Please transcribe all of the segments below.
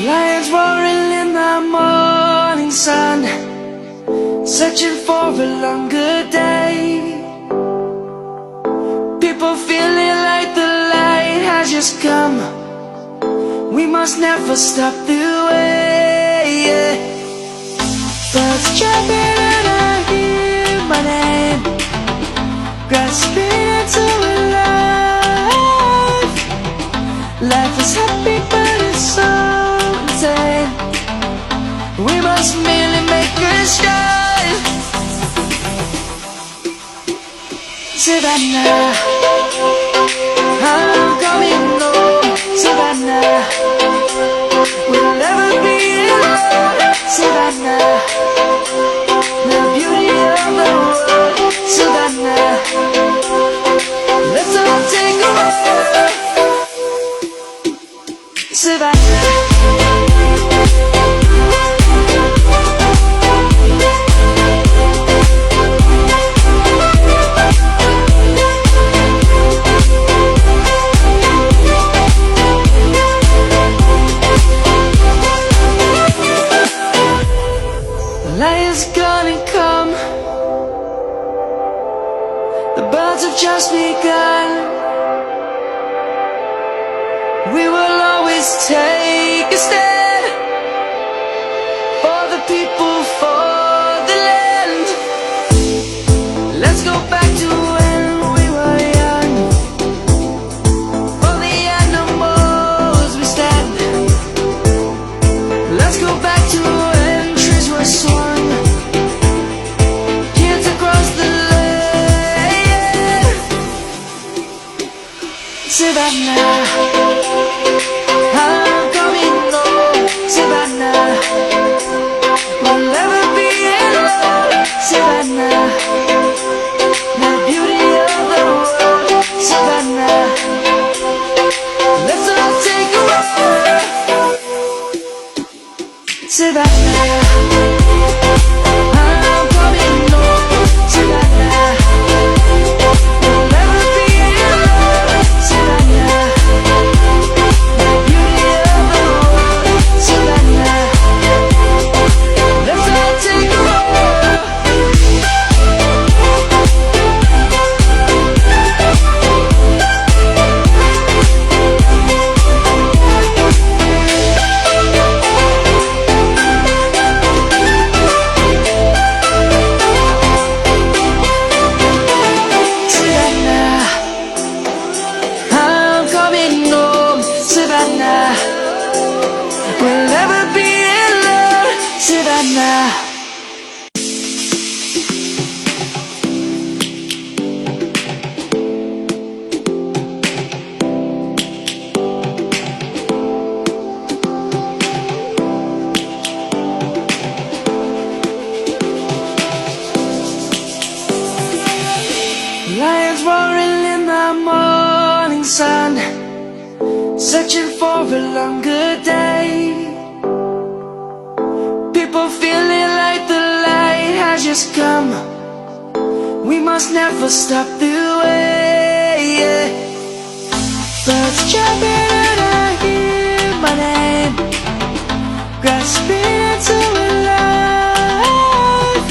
Lions roaring in the morning sun, searching for a longer day. People feeling like the light has just come. We must never stop the way. Birds chirping and I hear my name, grasping into a life. Life is happy but it's so insane. We must merely make a start. Savannah, I'm coming home. Savannah, we'll never be alone. Savannah, the beauty of the world. Savannah, let's all take a walk. Savannah. Lion's gonna come. The birds have just begun. We will always take a stand for the people, for the land. Let's go back to when we were young. For the animals we stand. Let's go back to when trees were swung, kids across the land. Savannah, I'm coming home. Savannah, we'll never be alone. Savannah, the beauty of the world. Savannah, let's all take a walk. Savannah, I'm coming home. Savannah, we'll never be alone. Savannah, the beauty of the world. Savannah, let's all take a walk. Savannah, I'm coming home. Savannah, we'll never be alone. Savannah. Lions roaring in the morning sun, searching for a longer day. People feeling like the light has just come. We must never stop the way. Birds chirping and I hear my name, grasping into a life.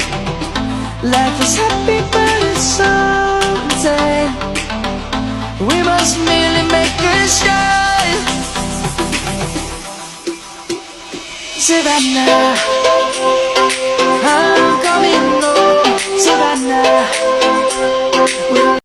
Life is happy but it's so insane. We must merely make a start. Savannah,